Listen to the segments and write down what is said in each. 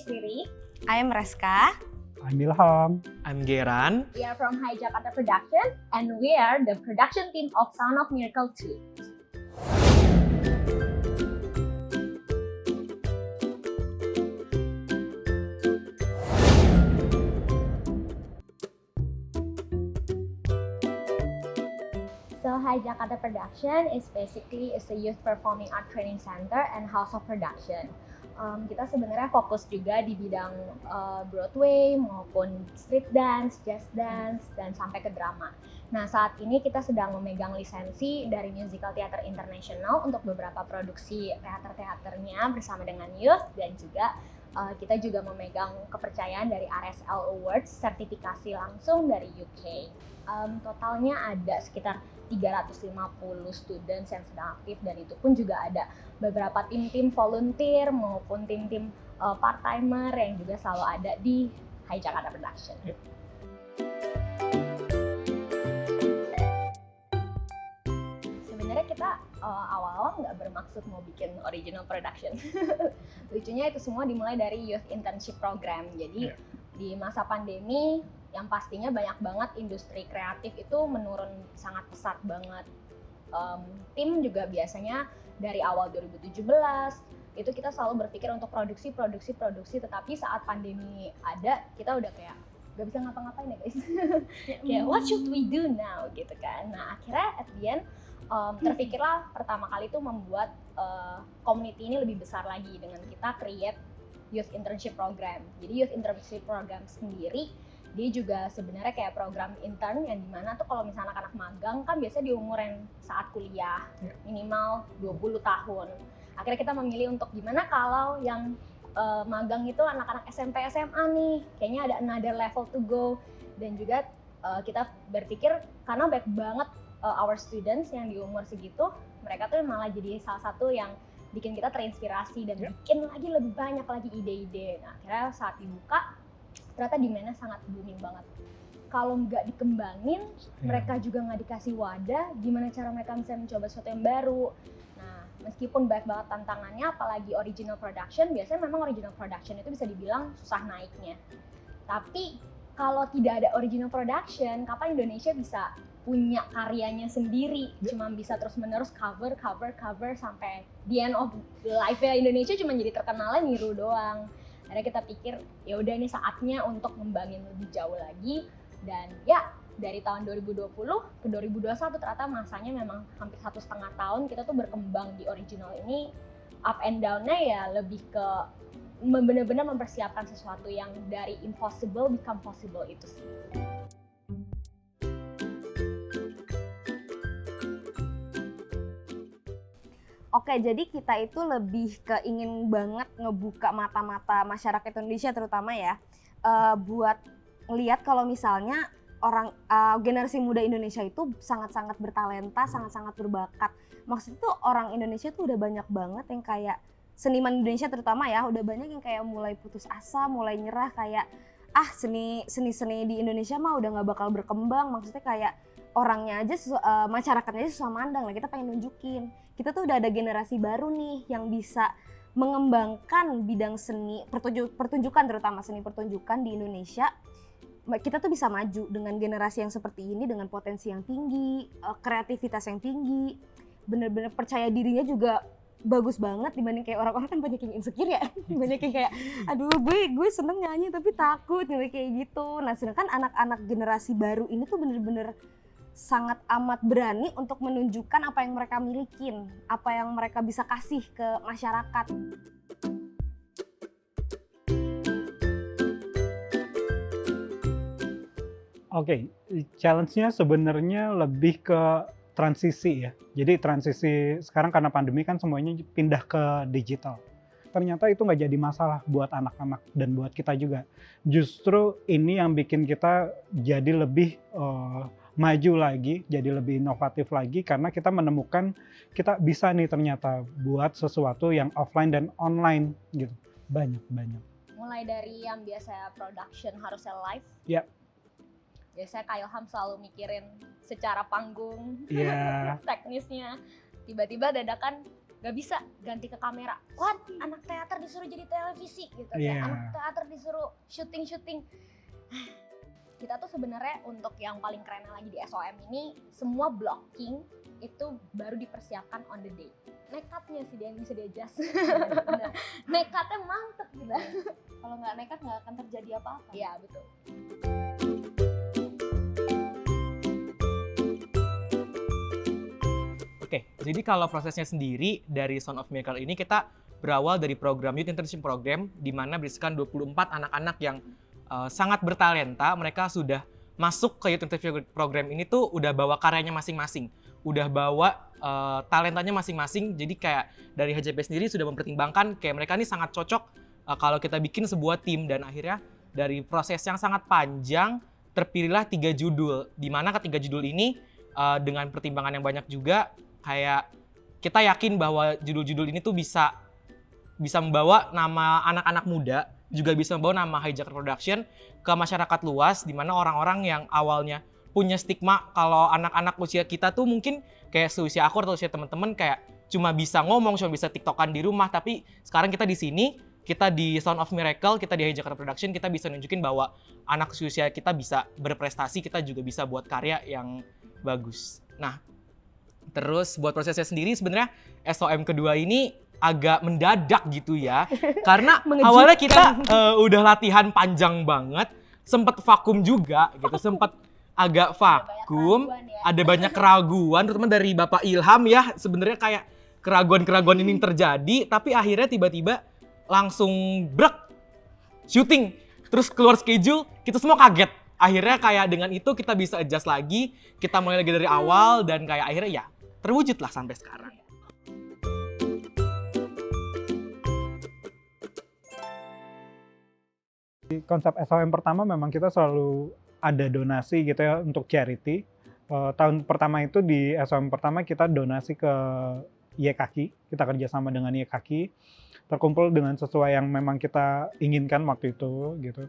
is Riri. I am Reska. I'm Ilham. I'm Geran. We are from Hai Jakarta Production and we are the production team of Sound of Miracle 2. So Hai Jakarta Production is basically a youth performing art training center and house of production. Kita sebenarnya fokus juga di bidang Broadway maupun street dance, jazz dance, dan sampai ke drama. Nah, saat ini kita sedang memegang lisensi dari Musical Theater International untuk beberapa produksi teater-teaternya bersama dengan youth, dan juga kita juga memegang kepercayaan dari RSL Awards, sertifikasi langsung dari UK. Totalnya ada sekitar 350 students yang sedang aktif, dan itu pun juga ada beberapa tim-tim volunteer maupun tim-tim part-timer yang juga selalu ada di Hai Jakarta Production. Sebenarnya kita awal-awal nggak bermaksud mau bikin original production. Lucunya itu semua dimulai dari youth internship program. Jadi di masa pandemi yang pastinya banyak banget industri kreatif itu menurun sangat pesat banget. Tim juga biasanya dari awal 2017 itu kita selalu berpikir untuk produksi, tetapi saat pandemi ada kita udah kayak gak bisa ngapa-ngapain ya guys. Kayak what should we do now gitu kan. Nah akhirnya at the end terpikirlah pertama kali itu membuat community ini lebih besar lagi dengan kita create youth internship program. Jadi youth internship program sendiri dia juga sebenarnya kayak program intern yang dimana tuh kalau misalnya anak-anak magang kan biasanya di umur yang saat kuliah minimal 20 tahun. Akhirnya kita memilih untuk gimana kalau yang magang itu anak-anak SMP SMA nih, kayaknya ada another level to go. Dan juga kita berpikir karena banyak banget our students yang di umur segitu, mereka tuh malah jadi salah satu yang bikin kita terinspirasi dan bikin lagi lebih banyak lagi ide-ide. Nah akhirnya saat dibuka ternyata demand-nya sangat booming banget. Kalau nggak dikembangin, mereka juga nggak dikasih wadah, gimana cara mereka bisa mencoba sesuatu yang baru. Nah, meskipun banyak banget tantangannya, apalagi original production, biasanya memang original production itu bisa dibilang susah naiknya. Tapi kalau tidak ada original production, kapan Indonesia bisa punya karyanya sendiri? Cuma bisa terus-menerus cover sampai the end of life-nya Indonesia cuma jadi terkenalnya niru doang. Akhirnya kita pikir ya udah ini saatnya untuk ngembangin lebih jauh lagi, dan ya dari tahun 2020 ke 2021 ternyata masanya memang hampir 1,5 tahun kita tuh berkembang di original ini. Up and down-nya ya lebih ke benar-benar mempersiapkan sesuatu yang dari impossible become possible itu sih. Oke, jadi kita itu lebih ke ingin banget ngebuka mata-mata masyarakat Indonesia terutama ya, buat ngelihat kalau misalnya orang generasi muda Indonesia itu sangat-sangat bertalenta, sangat-sangat berbakat. Maksudnya tuh orang Indonesia tuh udah banyak banget yang kayak seniman Indonesia terutama ya, udah banyak yang kayak mulai putus asa, mulai nyerah kayak seni di Indonesia mah udah nggak bakal berkembang. Maksudnya kayak orangnya aja, masyarakatnya aja susah mandang. Nah kita pengen nunjukin, kita tuh udah ada generasi baru nih yang bisa mengembangkan bidang seni, pertunjukan terutama seni pertunjukan di Indonesia. Kita tuh bisa maju dengan generasi yang seperti ini, dengan potensi yang tinggi, kreativitas yang tinggi, bener-bener percaya dirinya juga bagus banget dibanding kayak orang-orang kan banyak yang insecure ya, banyak yang kayak aduh gue seneng nyanyi tapi takut kayak gitu. Nah sedangkan anak-anak generasi baru ini tuh bener-bener sangat amat berani untuk menunjukkan apa yang mereka milikin, apa yang mereka bisa kasih ke masyarakat. Oke, challenge-nya sebenarnya lebih ke transisi ya. Jadi transisi sekarang karena pandemi kan semuanya pindah ke digital. Ternyata itu nggak jadi masalah buat anak-anak dan buat kita juga. Justru ini yang bikin kita jadi lebih maju lagi, jadi lebih inovatif lagi karena kita menemukan kita bisa nih ternyata buat sesuatu yang offline dan online gitu. Banyak. Mulai dari yang biasa production harusnya live. Ya. Biasanya Kak Ilham selalu mikirin secara panggung, Yeah. teknisnya. Tiba-tiba dadakan Gak bisa ganti ke kamera. What? Anak teater disuruh jadi televisi gitu ya. Anak teater disuruh syuting. Kita tuh sebenarnya untuk yang paling keren lagi di SOM ini, semua blocking itu baru dipersiapkan on the day. Nekatnya sih dia yang bisa di-adjust. Nekatnya mantep gitu. Kalau nggak nekat nggak akan terjadi apa-apa. Iya, betul. Oke, jadi kalau prosesnya sendiri dari Sound of Miracle ini kita berawal dari program Youth Internship Program di mana berisikan 24 anak-anak yang sangat bertalenta. Mereka sudah masuk ke Youth Internship Program ini tuh udah bawa karyanya masing-masing. Udah bawa talentanya masing-masing. Jadi kayak dari HJP sendiri sudah mempertimbangkan kayak mereka ini sangat cocok kalau kita bikin sebuah tim. Dan akhirnya dari proses yang sangat panjang terpilihlah 3 judul. Di mana ketiga judul ini dengan pertimbangan yang banyak juga kayak kita yakin bahwa judul-judul ini tuh bisa membawa nama anak-anak muda, juga bisa membawa nama Hijacker Production ke masyarakat luas, di mana orang-orang yang awalnya punya stigma kalau anak-anak usia kita tuh mungkin kayak seusia aku atau usia teman-teman kayak cuma bisa ngomong, cuma bisa tiktokan di rumah, tapi sekarang kita di sini, kita di Sound of Miracle, kita di Hijacker Production, kita bisa nunjukin bahwa anak usia kita bisa berprestasi, kita juga bisa buat karya yang bagus. Nah, terus buat prosesnya sendiri sebenarnya SOM kedua ini agak mendadak gitu ya. Karena awalnya kita udah latihan panjang banget, sempet vakum juga gitu, sempet agak vakum, ada banyak keraguan terutama dari Bapak Ilham ya. Sebenarnya kayak keraguan-keraguan ini terjadi, tapi akhirnya tiba-tiba langsung brek syuting. Terus keluar schedule, kita semua kaget. Akhirnya kayak dengan itu kita bisa adjust lagi, kita mulai lagi dari awal dan kayak akhirnya ya terwujud lah sampai sekarang. Di konsep SOM pertama memang kita selalu ada donasi gitu ya untuk charity. Tahun pertama itu di SOM pertama kita donasi ke YKK, kita kerjasama dengan YKK, terkumpul dengan sesuai yang memang kita inginkan waktu itu gitu.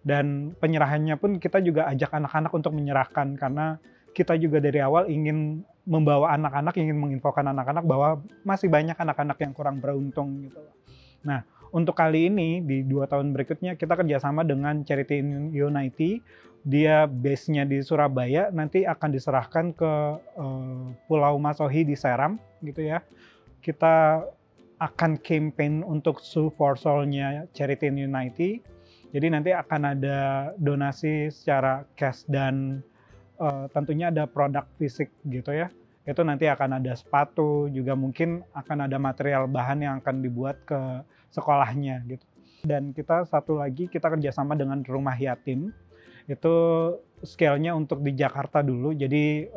Dan penyerahannya pun kita juga ajak anak-anak untuk menyerahkan karena kita juga dari awal ingin membawa anak-anak, ingin menginfokan anak-anak bahwa masih banyak anak-anak yang kurang beruntung gitu. Nah, untuk kali ini di 2 tahun berikutnya kita kerjasama dengan Charity Unity. Dia base-nya di Surabaya, nanti akan diserahkan ke Pulau Masohi di Seram gitu ya. Kita akan campaign untuk Sue for Soul-nya Charity Unity. Jadi nanti akan ada donasi secara cash dan tentunya ada produk fisik gitu ya. Itu nanti akan ada sepatu, juga mungkin akan ada material bahan yang akan dibuat ke sekolahnya gitu. Dan kita satu lagi, kita kerjasama dengan Rumah Yatim. Itu scale-nya untuk di Jakarta dulu, jadi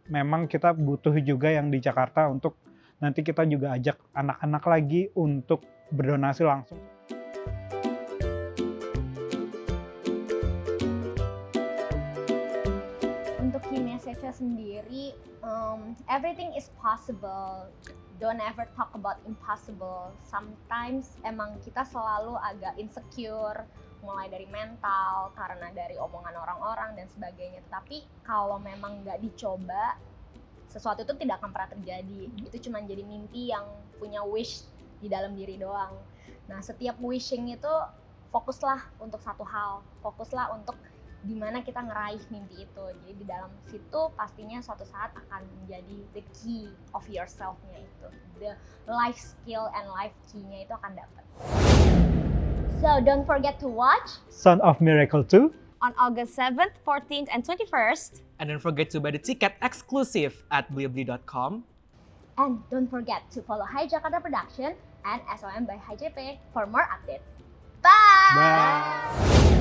memang kita butuh juga yang di Jakarta untuk nanti kita juga ajak anak-anak lagi untuk berdonasi langsung. Untuk key message-nya sendiri, everything is possible. Don't ever talk about impossible. Sometimes emang kita selalu agak insecure, mulai dari mental, karena dari omongan orang-orang dan sebagainya. Tapi kalau memang nggak dicoba, sesuatu itu tidak akan pernah terjadi. Itu cuma jadi mimpi yang punya wish di dalam diri doang. Nah, setiap wishing itu fokuslah untuk satu hal, fokuslah untuk gimana kita ngeraih mimpi itu. Jadi di dalam situ pastinya suatu saat akan menjadi the key of yourself-nya itu. The life skill and life key-nya itu akan dapat. So don't forget to watch Sound of Miracle 2 on August 7th, 14th, and 21st. And don't forget to buy the ticket exclusive at blibli.com. and don't forget to follow Hijacker Production and SOM by HJP for more updates. Bye! Bye.